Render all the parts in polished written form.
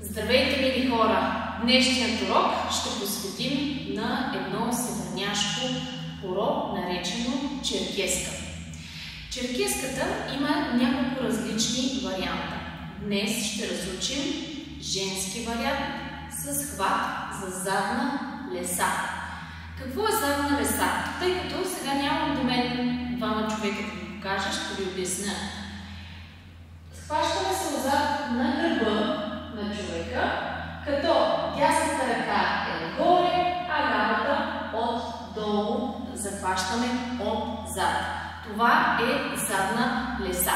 Здравейте, мили хора! Днешният урок ще посветим на едно северняшко хоро, наречено черкеска. Черкеската има няколко различни варианта. Днес ще разучим женски вариант с хват за задна леса. Какво е задна леса? Тъй като сега нямам до мен двама човека да ви покажа, ще ви обясня. Схващаме се отзад на гърба на човека, като дясната ръка е нагоре, а лявата отдолу захващаме отзад. Това е задна леса.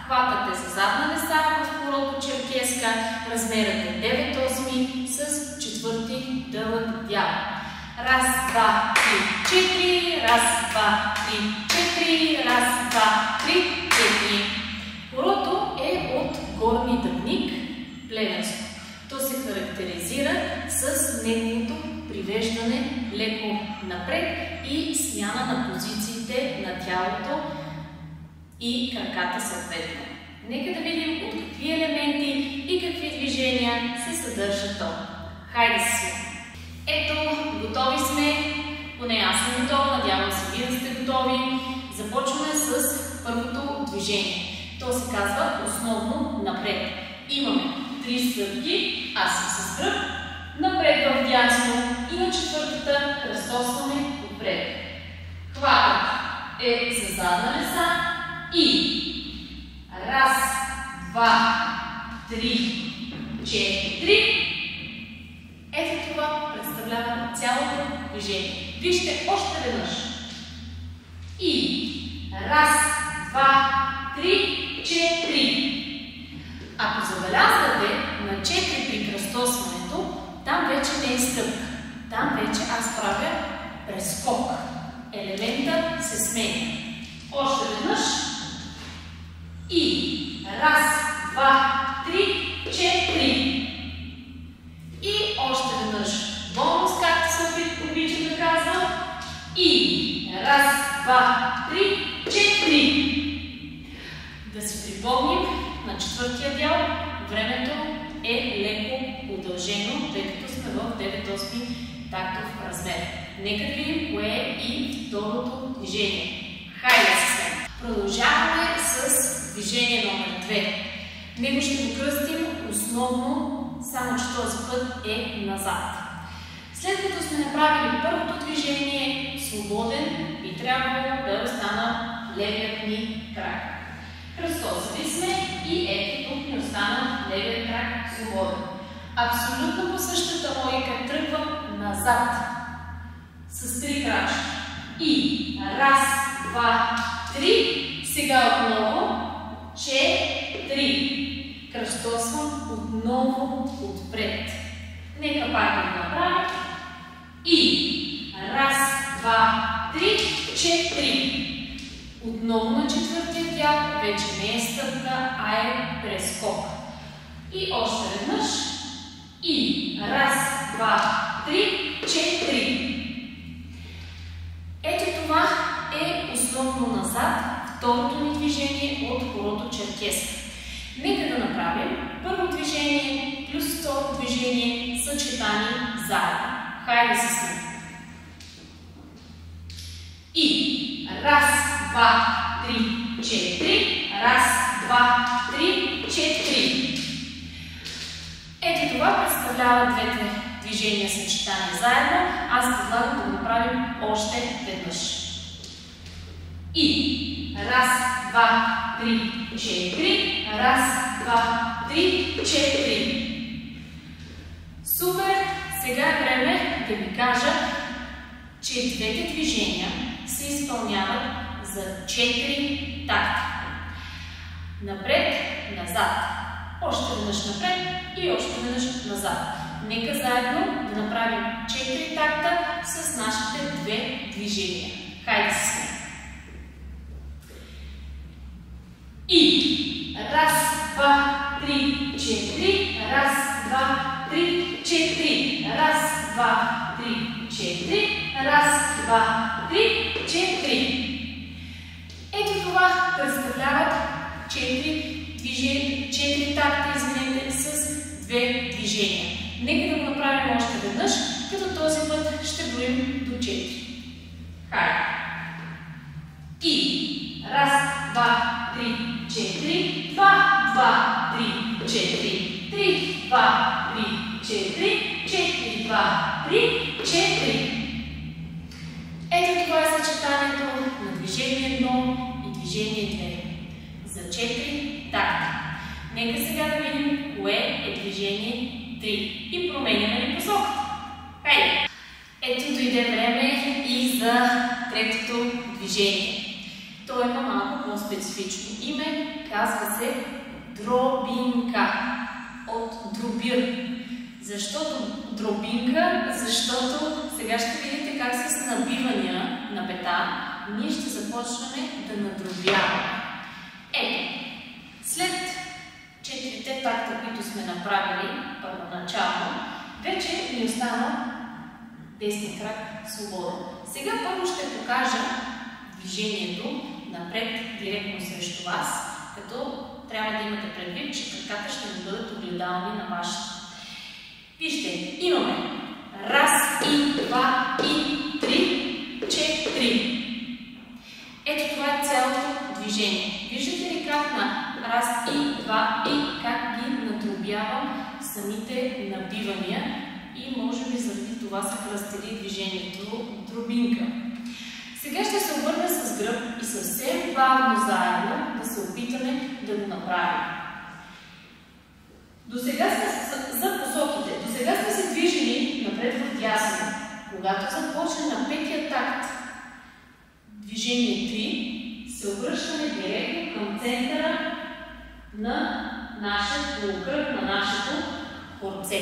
Хватът е за задна леса в хорото черкеска, размерът е 9/8 с четвърти дълъг дял. Раз, два, три, четири, раз, два, три, четири, раз, два, три, четири. Хорото е от горни дъбник, плевенско. То се характеризира с неговото привеждане леко напред и смяна на позициите на тялото и краката съответно. Нека да видим от какви елементи и какви движения се съдържа то. Хайде си! Ето, готови сме. Поне аз съм готова, надявам се вие да сте готови. Започваме с първото движение. То се казва основно напред. Имаме 3 стъпки, аз съм с гръб, напред в дясно и на четвъртата кръстосваме отпред. Хватът е за задна леса и раз, два, три, четири. Ето това представлява цялото движение. Вижте още веднъж. И раз, два, три, четири. Ако забелязвате на 4 при кръстосването, там вече не е стъпка. Там вече аз правя прескок. Елемента се сменя. Още веднъж. И раз, два, три, четири. И още веднъж бонус, както се обичам да казвам. И раз, два, три, четири. Да си припомним, на четвъртия дял времето е леко удължено, тъй като сме в 9/8 тактов размер. Нека видим кое е и второто движение. Хайде се! Продължаваме с движение номер 2. Него ще го кръстим основно, само че този път е назад. След като сме направили първото движение, свободен би трябвало да остана левият ни крак. Кръстосали сме и ето тук ни остана левият крак свободен. Абсолютно по същата логика тръгвам назад с 3 крачки. И раз, два, три. Сега отново 4. Кръстосвам отново отпред. Нека пак да направя. И раз, два, три, четири. Отново на четвъртия дял вече не е стъпка, а е прескок. И още веднъж. И раз, два, три, четири. Ето това е основно назад, второто ни движение от хорото черкеска. Нека да направим първо движение плюс второ движение съчетани заедно. Хайде се сме. И раз, два, три, четири. Раз, два, три, четири. Ето това представлява двете движения съчетани заедно. Аз предлагам да го направим още веднъж. И раз, два, три, четири. Раз, два, три, четири. Супер! Сега е време да ви кажа, че двете движения се изпълняват за 4 такта. Напред, назад. Още веднъж напред и още веднъж назад. Нека заедно да направим 4 такта с нашите две движения. Хайде се! И раз, два, три, четири. Раз, два, три, четири. Раз, два, три, четири. Раз, два, три, четири. Ето това представляват 4 такта, с 2 движения. движения. Нека да го направим още веднъж, като този път ще броим до 4. Хайде! И раз, два, три, 4, 2, 2, 3, 4, 3, 2, 3, 4, 4, 2, 3, 4. Ето това е съчетанието на движение 1 и движение 2 за 4 такта. Нека сега да видим кое е движение 3 и променяме ли посоката. Хайде! Ето дойде време и за третото движение. То има малко по-специфично име, казва се дробинка от дробир. Защото дробинка? Защото сега ще видите как с набивания на пета ние ще започнем да надробяваме. Ето, след 4-те такта, които сме направили първоначално, вече ни остана десния крак свободен. Сега първо ще покажа движението напред, директно срещу вас, като трябва да имате предвид, че краката ще ни бъдат огледални на вашите. Вижте, имаме раз и два и три, 4. Ето това е цялото движение. Виждате ли как на раз и два и как ги надробявам самите набивания и може би заради това се кръстели движението дробинка. Сега ще се обърна с гръб и съвсем бавно заедно да се опитаме да го направим. Досега сме за посоките. Досега сме се движили напред в дясно. Когато започне на петия такт движение 3, се обръщаме директно към центъра на нашия полукръг, на нашето хорце.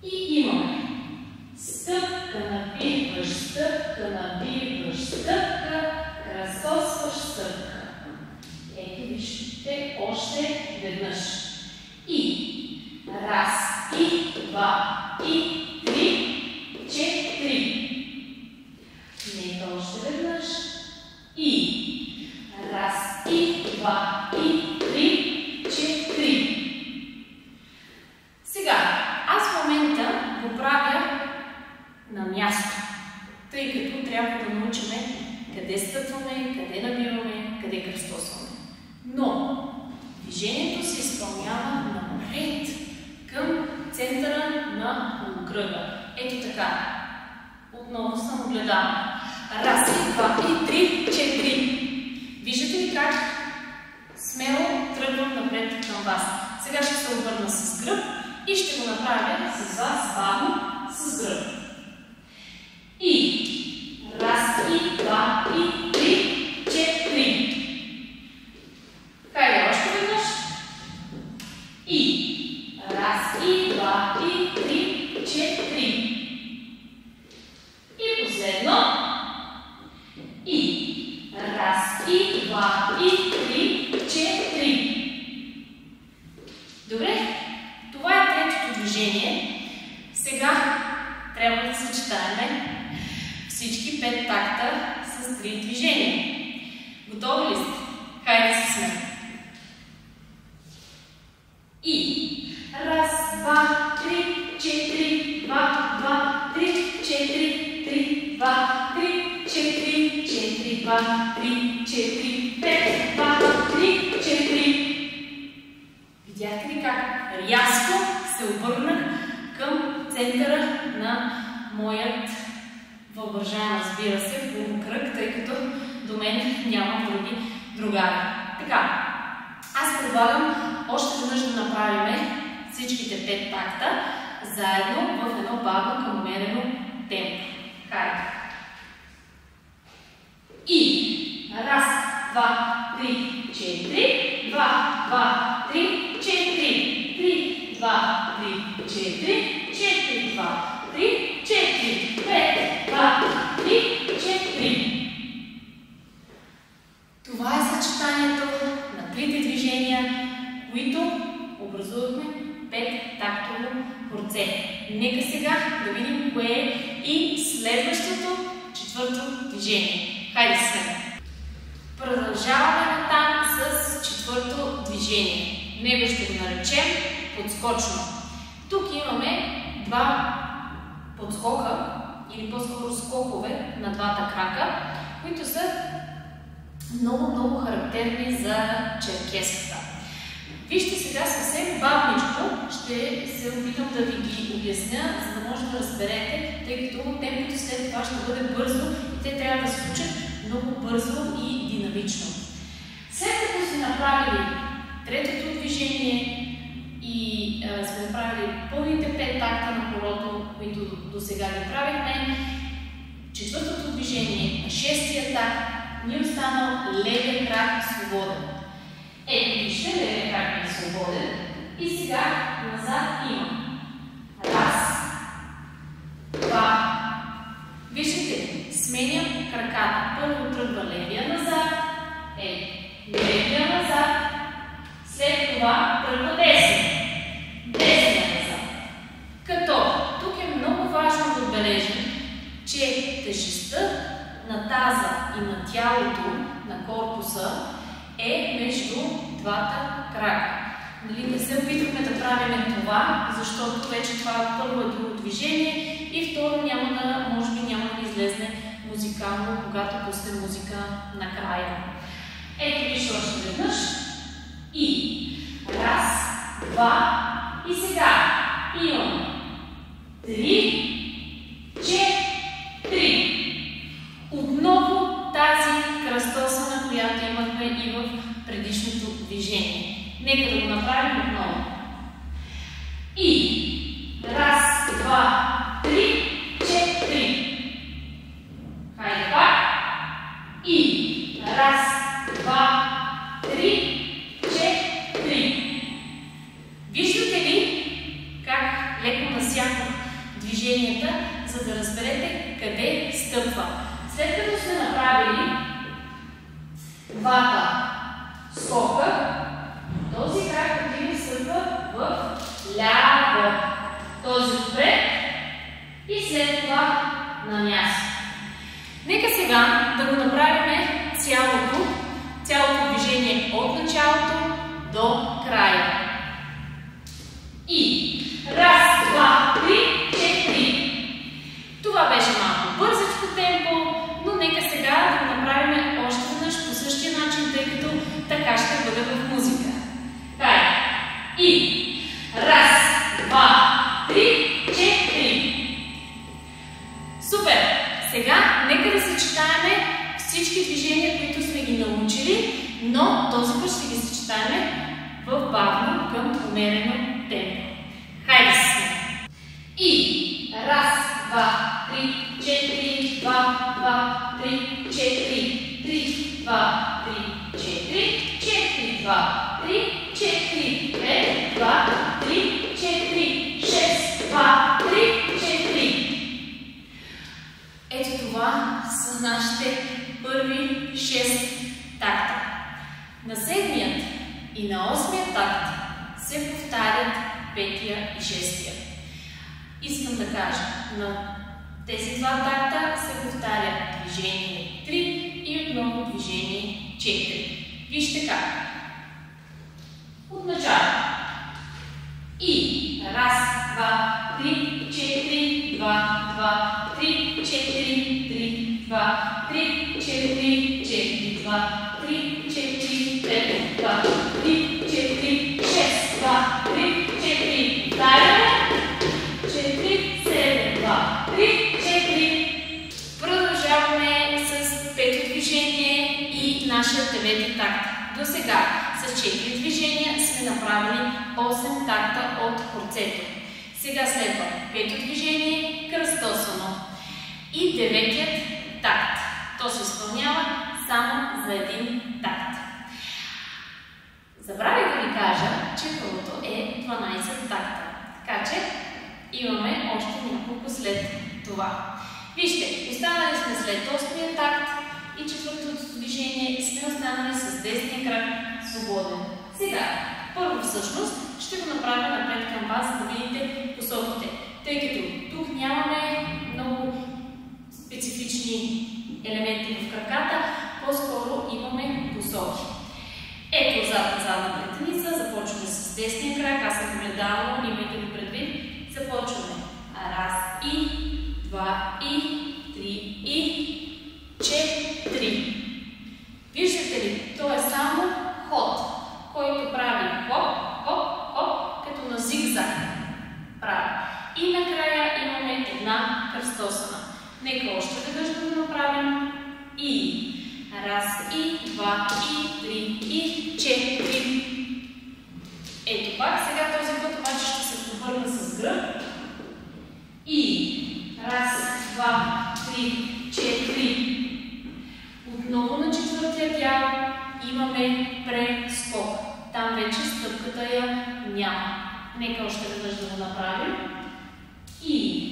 И имаме стъпка, набиваш, стъпка, набиваш, стъпка, кръстосваш, стъпка. Ето вижте още веднъж. И раз, и два, и три, 4. Нека още веднъж. И раз, и два, и три, 4. Сега, аз в момента го правя на място, тъй като трябва да научим къде стъпваме, къде набиваме, къде кръстосваме. Но движението се изпълнява напред към центъра на полукръга. Ето така. Отново съм огледала. Раз, и два, и три, 4. Виждате ли как смело тръгвам напред към вас. Сега ще се обърна с гръб и ще го направя с вас бавно с гръб. И раз, и два, и три, 4. Хайде още веднъж. И раз, и два, и три, 4. И последно. И раз, и два, и три, 4. Добре, това е третото движение. Сега трябва да съчетаем всички 5 такта с 3 движения. Готови ли сте? Хайде с мен. И раз, два, три, 4, 2, 2, 3, 4, 3, 2, 3, 4, 4, 2, 3, 4, 5, 2, 3, 4. Видяхте ли как рязко се обърнах към центъра на моят въображаем, разбира се, полукръг, тъй като до мен няма други другари. Така, аз предлагам още веднъж да направим всичките 5 такта заедно в едно бавно към умерено темпо. Хайде! И раз, два, три, 4, 2, 2, 3, 4, 3, 2, 3, 4, 4, 2, 3, 4, 5, 2, 3, 4. Това е съчетанието на трите движения, които образувахме 5-тактово хорце. Нека сега да видим кое е и следващото четвърто движение. Хайде се! Продължаваме натам с четвърто движение. Него ще го наречем подскочно. Тук имаме два подскока, или по-скоро скокове на двата крака, които са много характерни за черкеската. Вижте сега съвсем бавничко ще се опитам да ви ги обясня, за да може да разберете, тъй като темпото след това ще бъде бързо и те трябва да се случат много бързо и динамично. След като сме направили третото движение и сме направили пълните 5 такта на колото, които до сега ги правихме, четвъртото движение на шестия такт ни останал левия крак свободен. Ето вижте, левия крак е свободен и сега назад имам. Раз, два. Виждате, сменям краката. Първо тръгва левия назад, левия назад, след това тръгва десния назад. Като тук е много важно да отбележим, че тежестта на таза и на тялото, на корпуса е между двата крака. Не се опитваме да правим това, защото вече това е първо и друго движение и второ може би няма да излезне музикално, когато пуснем музика накрая. Ето вижте още веднъж. И раз, два и сега имам 3, 4. Отново тази кръстосана, която имахме и в предишното движение. Нека да го направим отново. И раз, два, 3, 4. Хайде пак. И раз, два, 3, 4. Виждате ли как леко насякох движенията, за да разберете къде стъпва. След като сме направили двата скока, този крак отива стъпва в ляво, този отпред и след това на място. Нека сега да го направим цялото движение от началото до края. И раз, два, 3, 4. Това беше малко бързичко темпо, но нека сега да го направим още веднъж по същия начин, тъй като така ще бъде в музика. Хайде. И раз, два, 3, 4. Супер! Сега нека да съчетаем всички движения, които сме ги научили, но този път ще ги съчетаем в бавно към умерено темпо. Хайде се! И раз, два, 3, 4, 2, 2, 3, 4, 3, 2, 3, 4, 4, 2, 3, 4, 5, 2, 3, 4, 6, 2, 3, 4. Ето това са нашите първи 6 такта. На 7-ият и на 8-ият такт се повтарят 5-я и 6-я. Искам да кажа, на тези два такта се повтаря движение 3 и отново движение 4. Вижте как. От начало. И раз, два, 3, 4, 2, 2, 3, 4, 3, 2, 3, 4, 4, 2, 3, 4, 5, 2, 3, 4, 6, 2, 3, 4, даваме. 4, 7, 2, 3, 4. Продължаваме с пето движение и нашия 9-ти такт. До сега с 4 движения сме направили 8 такта от хорцето. Сега следва пето движение кръстосано и 9-тият такт. То се изпълнява само за един такт. Забравих да ви кажа, че първото е 12 такта. Така че имаме още няколко след това. Вижте, останали сме след 8-я такт и четвъртото движение сме останали с десния крак свободен. Сега, първо всъщност ще го направя напред към вас, за да видите посоките. Тъй като тук нямаме много специфични елементи в краката, по-скоро имаме посоки. Ето задна претеница, започваме с огледално, имайте го предвид. Започваме. Раз и, два и, три и, четири. Виждате ли? То е само ход, който прави хоп, хоп, хоп, като на зигзаг прави. И накрая имаме една кръстосана. Нека още веднъж да го направим. И. Раз и, два и, три и, четири. Ето пак. Сега този път обаче ще се повърна с гръб. И. Раз, два, три, четири. Отново на четвъртия дял имаме прескок. Там вече стъпката я няма. Нека още веднъж да го направим. И.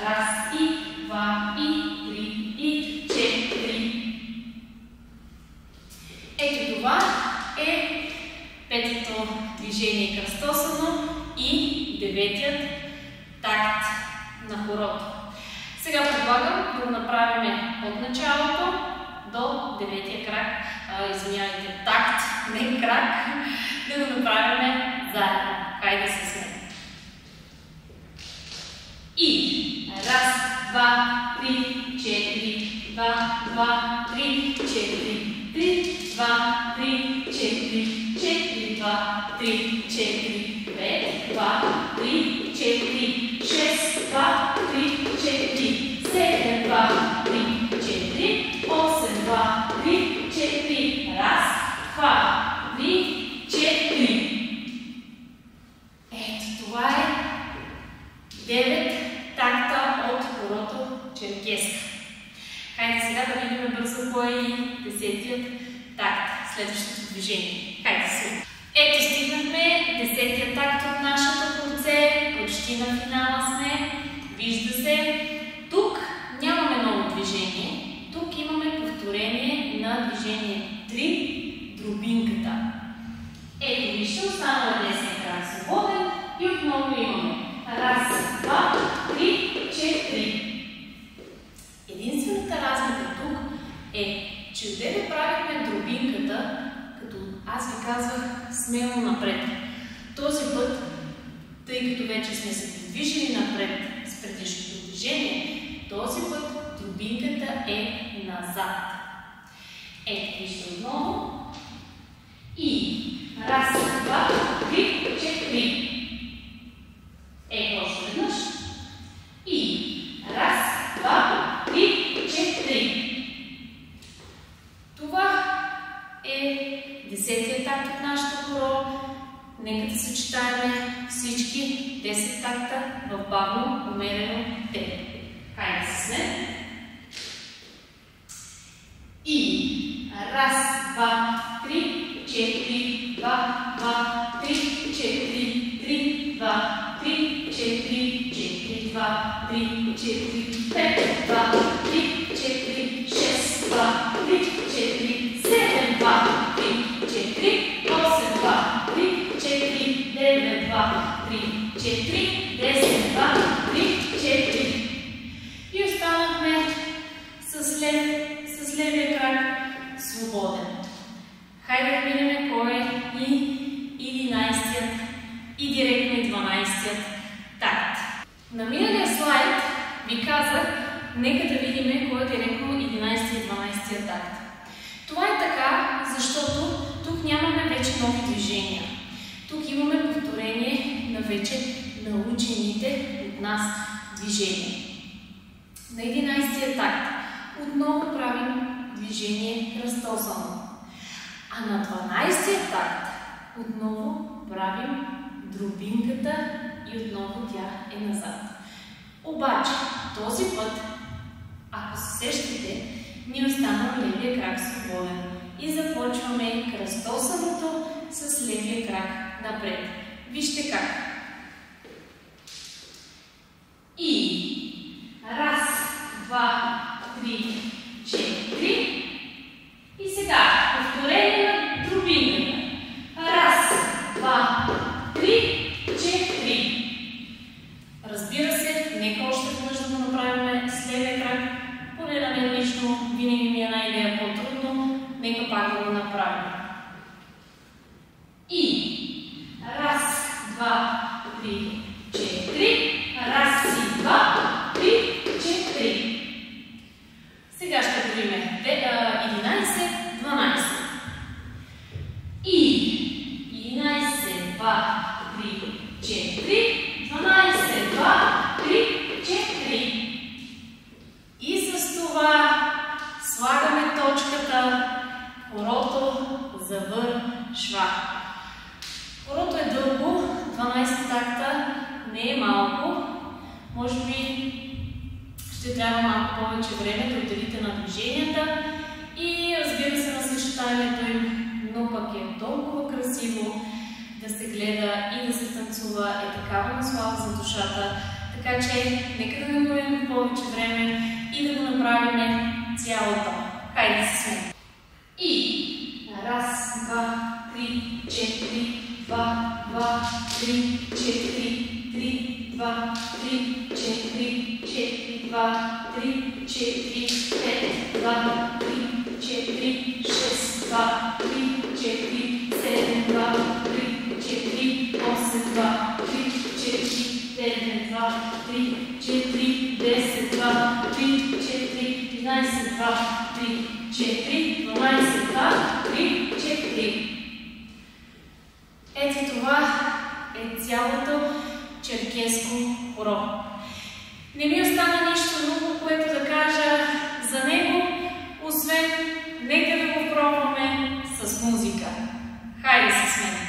Раз и, два и, три и, четири. Ето това е петото движение кръстосано и деветият такт на хорото. Сега предлагам да го направим от началото до деветия крак, извинявайте, такт, не крак, да го направим заедно. Хайде се сме. И раз, два, три, четири, два, три, четири, три, два, три, четири, четири, два, три, четири, пет, два, три, четири, шест, два, три, четири, седем, два, три, четири, осем, два, три, четири, раз, два, три, четири. Ето това е 9 такта от хорото черкеска. Хайде сега да видим бързо кой е 10-тият такт, следващото движение. Хайде сега. Ето стигнахме 10-тият такт от нашата колце, почти на финала сме. Вижда се. Тук нямаме ново движение. Тук имаме повторение на движение 3, дробинката. Ето вижте, останала десния крак свободен и отново имаме раз, два, три, четири. Единствената разлика тук е, че отделе правихме дробинката, като аз ви казвах смело напред. Този път, тъй като вече сме се придвижили напред с предишното движение, този път дробинката е назад. Ето вижте отново. И раз, два, три, четири. Ето още веднъж. И раз, два, три, четири. Това е 10-тият такт от нашото хоро. Нека да съчетаем всички 10 такта в бавно, умерено темпо. Хайде се сме. И раз, два, три, четири, два, три, четири, три, два, три, четири, четири, два, три, четири, пет, два, три, четири, шест, два, три, четири, седем, два, три, четири, осем, два, три, четири, девет, два, три, четири, десет, два, три, четири. И останахме с левия крак свободен. Хайде да видим кой е и 11-тият и директно и 12-тият такт. На миналия слайд ви казах, нека да видим кой е директно 11-тият и 12-тият такт. Това е така, защото тук нямаме вече нови движения. Тук имаме повторение на вече научените от нас движения. На 11-тият такт отново правим движение кръстосано. А на 12-тият такт отново правим дробинката и отново тя е назад. Обаче, този път, ако се сещате, ни остана левия крак свободен и започваме кръстосаното с левия крак напред. Вижте как. И раз, два, три, четири. И сега повторение на дробинката. Раз, два, три, четири. Разбира се, нека още веднъж да го направим с левия крак. Поне на мен лично винаги ми е една идея по-трудно. Нека пак да го направим. И раз, два, 3, 4. Раз и 2, 3, 4. Сега ще броим 11, 12. И 11, 2, 3, 4. 12, 2, 3, 4. И с това слагаме точката. Хорото завършва. Хорото е дълго, 12 такта, не е малко. Може би ще трябва малко повече време да отделите на движенията и разбира се на съчетанието им, но пък е толкова красиво да се гледа и да се танцува, е такава наслада за душата. Така че нека да не губим повече време и да го направим цялото. Хайде се сме. И раз, два, три, 4, 2, 2, 3, 4, 3, 2, 3, 4, 4, 2, 3, 4, 5, 2, 3, 4, 6, 2, 3, 4, 7, 2, 3, 4, 8, 2, 3, 4, 9, 2, 3, 4, 10, 2, 3, 4, 11, 2, 3, 4, 12, 2, 3, 4. Ето това е цялото черкеско хоро. Не ми остана нищо друго, което да кажа за него, освен нека да го пробваме с музика. Хайде с мен!